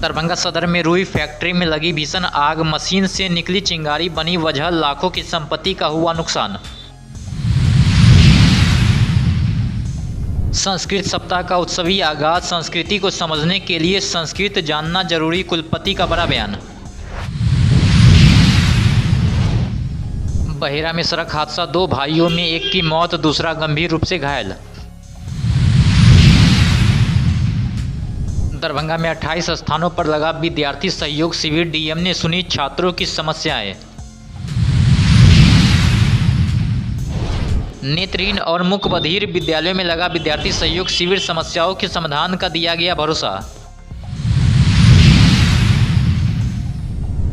दरभंगा सदर में रुई फैक्ट्री में लगी भीषण आग, मशीन से निकली चिंगारी बनी वजह लाखों की संपत्ति का हुआ नुकसान। संस्कृत सप्ताह का उत्सवी आगाज, संस्कृति को समझने के लिए संस्कृत जानना जरूरी, कुलपति का बड़ा बयान। बहेरा में सड़क हादसा, 2 भाइयों में एक की मौत, दूसरा गंभीर रूप से घायल। दरभंगा में 28 स्थानों पर लगा विद्यार्थी सहयोग शिविर, डीएम ने सुनी छात्रों की समस्याएं। नेत्रहीन और मूक बधिर विद्यालयों में लगा विद्यार्थी सहयोग शिविर, समस्याओं के समाधान का दिया गया भरोसा।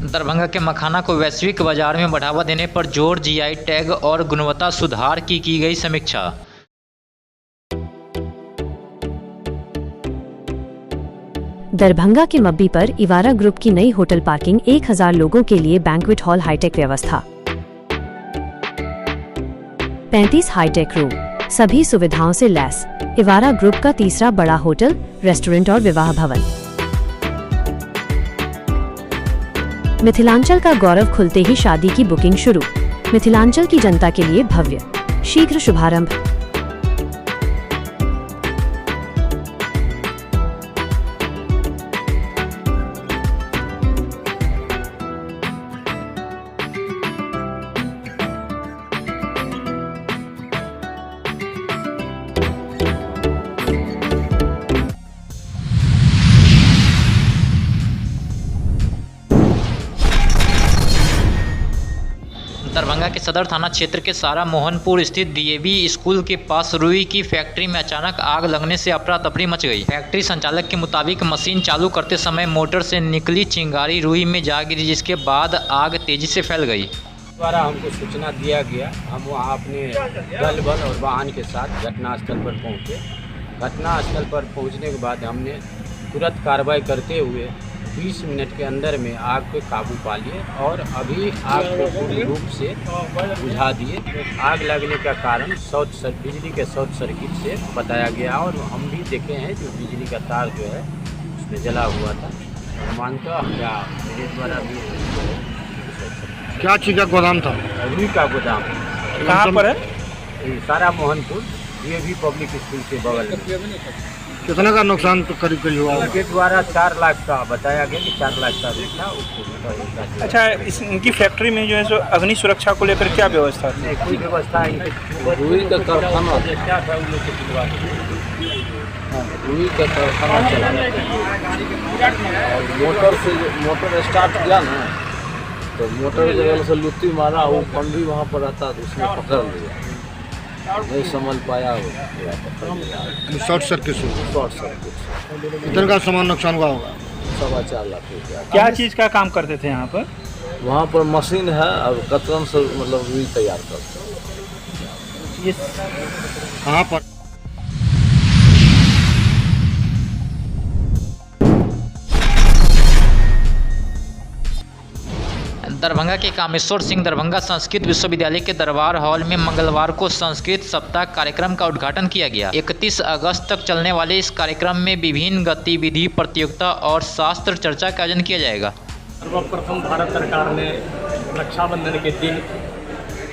दरभंगा के मखाना को वैश्विक बाजार में बढ़ावा देने पर जोर, जीआई टैग और गुणवत्ता सुधार की गई समीक्षा। दरभंगा के मब्बी पर इवारा ग्रुप की नई होटल पार्किंग, 1000 लोगों के लिए बैंक्वेट हॉल, हाईटेक व्यवस्था, 35 हाईटेक रूम, सभी सुविधाओं से लैस। इवारा ग्रुप का तीसरा बड़ा होटल, रेस्टोरेंट और विवाह भवन। मिथिलांचल का गौरव, खुलते ही शादी की बुकिंग शुरू। मिथिलांचल की जनता के लिए भव्य, शीघ्र शुभारंभ। दरभंगा के सदर थाना क्षेत्र के सारा मोहनपुर स्थित डीएवी स्कूल के पास रुई की फैक्ट्री में अचानक आग लगने से अफरा तफरी मच गई। फैक्ट्री संचालक के मुताबिक मशीन चालू करते समय मोटर से निकली चिंगारी रुई में जा गिरी, जिसके बाद आग तेजी से फैल गई। द्वारा हमको सूचना दिया गया, हम वहाँ अपने दल बल और वाहन के साथ घटनास्थल पर पहुँचे। घटनास्थल पर पहुँचने के बाद हमने तुरंत कार्रवाई करते हुए 20 मिनट के अंदर में आग पे काबू पा लिए और अभी आग को पूर्ण रूप से बुझा दिए। आग लगने का कारण बिजली के शॉर्ट सर्किट से बताया गया और हम भी देखे हैं जो बिजली का तार जो है उसमें जला हुआ था। मानता क्या मेरे द्वारा भी क्या चीज़ का गोदाम था? रुई का गोदाम। कहाँ पर है? सारा मोहनपुर डीएवी पब्लिक स्कूल के बगल में। कितने का नुकसान तो करीब हुआ? उनके द्वारा 4 लाख का बताया गया कि 4 लाख का रेट था उसको। अच्छा, इनकी फैक्ट्री में जो है सो अग्नि सुरक्षा को लेकर क्या व्यवस्था थी? कोई व्यवस्था रुई का कारखाना क्या था, उन लोग के दिलवा रुई का कारखाना चला और मोटर स्टार्ट किया ना, तो मोटर जगह से लुत्ती मारा, वो पंडी वहाँ पर रहता तो उसने पकड़ लिया, नहीं संभल पाया, शॉर्ट सर्किट से। कितने का सामान नुकसान हुआ होगा? 4.25 लाख रुपया। क्या चीज़ का काम करते थे यहाँ पर? वहाँ पर मशीन है और कतरन से मतलब रुई तैयार करते हैं। ये कहाँ पर? दरभंगा के कामेश्वर सिंह दरभंगा संस्कृत विश्वविद्यालय के दरबार हॉल में मंगलवार को संस्कृत सप्ताह कार्यक्रम का उद्घाटन किया गया। 31 अगस्त तक चलने वाले इस कार्यक्रम में विभिन्न गतिविधि, प्रतियोगिता और शास्त्र चर्चा का आयोजन किया जाएगा। सर्वप्रथम भारत सरकार ने रक्षाबंधन के दिन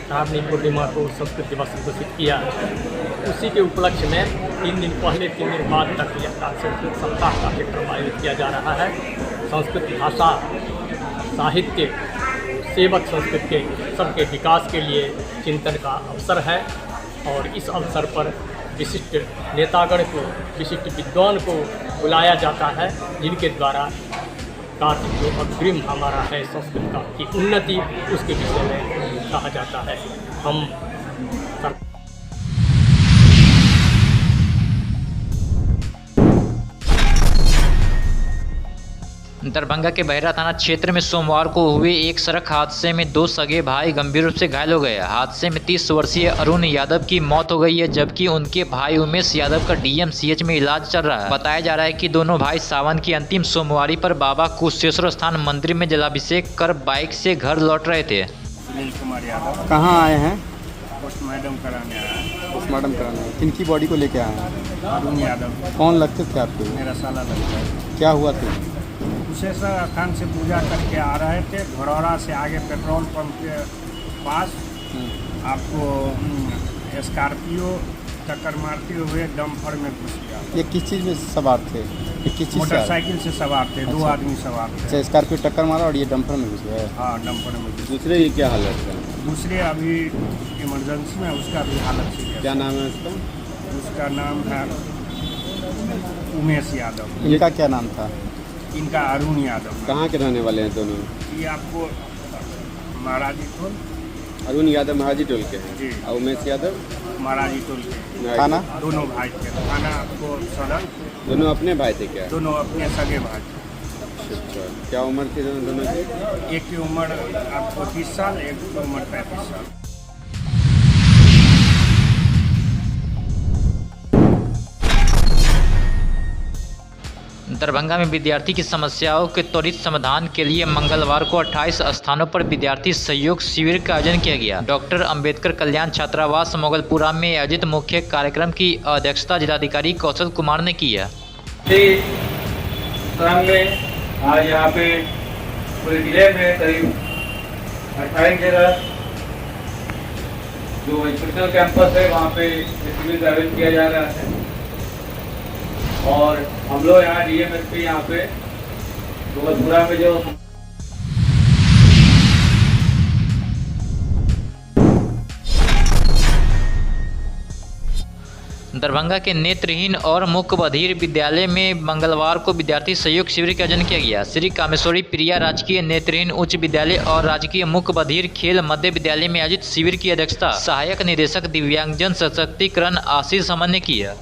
श्रावणी पूर्णिमा को संस्कृत दिवस घोषित किया। उसी के उपलक्ष्य में 3 दिन पहले 3 दिन बाद तक यह संस्कृत सप्ताह कार्यक्रम आयोजित किया जा रहा है। संस्कृत भाषा, साहित्य, सेवक संस्कृत के सबके विकास के लिए चिंतन का अवसर है और इस अवसर पर विशिष्ट नेतागण को, विशिष्ट विद्वान को बुलाया जाता है, जिनके द्वारा कार्य जो अग्रिम हमारा है संस्कृत का की उन्नति, उसके विषय में कहा जाता है। हम दरभंगा के बहेरा थाना क्षेत्र में सोमवार को हुए एक सड़क हादसे में 2 सगे भाई गंभीर रूप से घायल हो गए। हादसे में 30 वर्षीय अरुण यादव की मौत हो गई है, जबकि उनके भाई उमेश यादव का डीएमसीएच में इलाज चल रहा है। बताया जा रहा है कि दोनों भाई सावन की अंतिम सोमवारी पर बाबा कुशेश्वर स्थान मंदिर में जलाभिषेक कर बाइक से घर लौट रहे थे। सुनील कुमार यादव कहाँ आए हैं? पोस्टमार्टम कराने आया है। पोस्टमार्टम कराने किनकी बॉडी को लेके आए हैं? अरुण यादव कौन लगते थे आपको? मेरा साला लगता है। क्या हुआ था? कुशेश्वर स्थान से पूजा करके आ रहे थे। घरौरा से आगे पेट्रोल पंप के पास आपको स्कॉर्पियो टक्कर मारते हुए डंपर में घुस गया। ये किस चीज़ में सवार थे? ये किस चीज़ से? मोटरसाइकिल से सवार थे, दो अच्छा। आदमी सवार थे। अच्छा, स्कॉर्पियो टक्कर मारा और ये डंपर में घुस गया। हाँ, डंपर में घुस। दूसरे की क्या हालत है? दूसरे अभी इमरजेंसी में, उसका भी हालत सीरियस। क्या नाम है उसका? उसका नाम है उमेश यादव। इनका क्या नाम था? इनका अरुण यादव। कहाँ के रहने वाले हैं दोनों? ये आपको महाराजी टोल, अरुण यादव महाराजी टोल के जी। हैं और उमेश यादव महाराजी टोल के थाना? दोनों भाई थे। थाना आपको सदर। दोनों अपने भाई थे क्या? दोनों अपने सगे भाई थे। अच्छा, क्या उम्र थी दोनों की? एक की उम्र आपको 30 साल, एक की उम्र 35 साल। दरभंगा में विद्यार्थी की समस्याओं के त्वरित समाधान के लिए मंगलवार को 28 स्थानों पर विद्यार्थी सहयोग शिविर का आयोजन किया गया। डॉक्टर अंबेडकर कल्याण छात्रावास मोगलपुरा में आयोजित मुख्य कार्यक्रम की अध्यक्षता जिलाधिकारी कौशल कुमार ने की है। आज यहाँ पे पूरे जिले में करीब 28 जगह जो स्पेशल कैंपस है वहाँ पे शिविर का आयोजन किया जा रहा है और हम लोग यहाँ DMSP यहाँ पे मोगलपुरा में जो दरभंगा के नेत्रहीन और मूक बधिर विद्यालय में मंगलवार को विद्यार्थी सहयोग शिविर का आयोजन किया गया। श्री कामेश्वरी प्रिया राजकीय नेत्रहीन उच्च विद्यालय और राजकीय मूक बधिर खेल मध्य विद्यालय में आयोजित शिविर की अध्यक्षता सहायक निदेशक दिव्यांगजन सशक्तिकरण आशीष समन ने की है।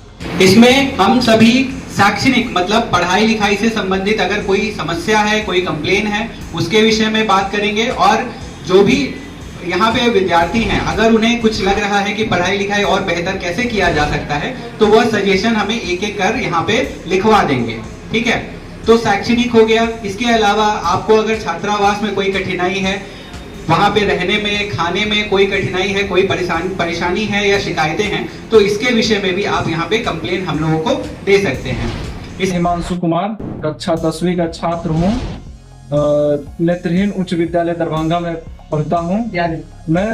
इसमें हम सभी शैक्षणिक मतलब पढ़ाई लिखाई से संबंधित अगर कोई समस्या है, कोई कंप्लेन है, उसके विषय में बात करेंगे और जो भी यहाँ पे विद्यार्थी हैं अगर उन्हें कुछ लग रहा है कि पढ़ाई लिखाई और बेहतर कैसे किया जा सकता है तो वह सजेशन हमें एक एक कर यहाँ पे लिखवा देंगे। ठीक है, तो शैक्षणिक हो गया। इसके अलावा आपको अगर छात्रावास में कोई कठिनाई है, वहां पे रहने में, खाने में कोई कठिनाई है, कोई परेशानी है या शिकायतें हैं तो इसके विषय में भी आप यहाँ पे कंप्लेन हम लोगों को दे सकते हैं। इस हिमांशु कुमार कक्षा 10वीं का छात्र हूँ, नेत्रहीन उच्च विद्यालय दरभंगा में पढ़ता हूँ। मैं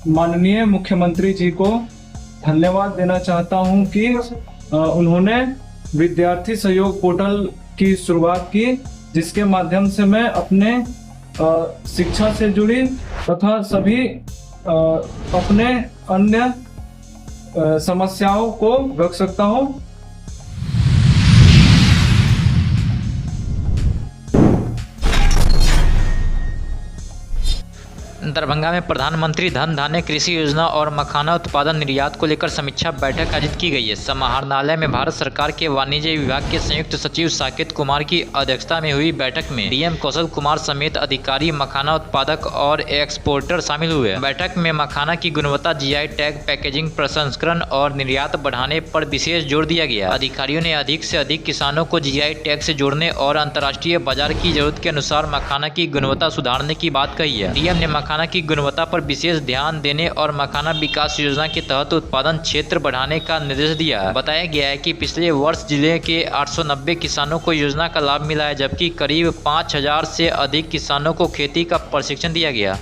माननीय मुख्यमंत्री जी को धन्यवाद देना चाहता हूँ कि उन्होंने विद्यार्थी सहयोग पोर्टल की शुरुआत की, जिसके माध्यम से मैं अपने शिक्षा से जुड़ी तथा सभी अपने अन्य समस्याओं को रख सकता हूँ। दरभंगा में प्रधानमंत्री धन धान्य कृषि योजना और मखाना उत्पादन निर्यात को लेकर समीक्षा बैठक आयोजित की गई है। समाहरणालय में भारत सरकार के वाणिज्य विभाग के संयुक्त सचिव साकेत कुमार की अध्यक्षता में हुई बैठक में DM कौशल कुमार समेत अधिकारी, मखाना उत्पादक और एक्सपोर्टर शामिल हुए। बैठक में मखाना की गुणवत्ता, GI टैग, पैकेजिंग, प्रसंस्करण और निर्यात बढ़ाने पर विशेष जोर दिया गया। अधिकारियों ने अधिक से अधिक किसानों को GI टैग से जोड़ने और अंतर्राष्ट्रीय बाजार की जरूरत के अनुसार मखाना की गुणवत्ता सुधारने की बात कही है। DM ने मखाना की गुणवत्ता पर विशेष ध्यान देने और मखाना विकास योजना के तहत उत्पादन क्षेत्र बढ़ाने का निर्देश दिया है। बताया गया है कि पिछले वर्ष जिले के 890 किसानों को योजना का लाभ मिला है, जबकि करीब 5000 से अधिक किसानों को खेती का प्रशिक्षण दिया गया।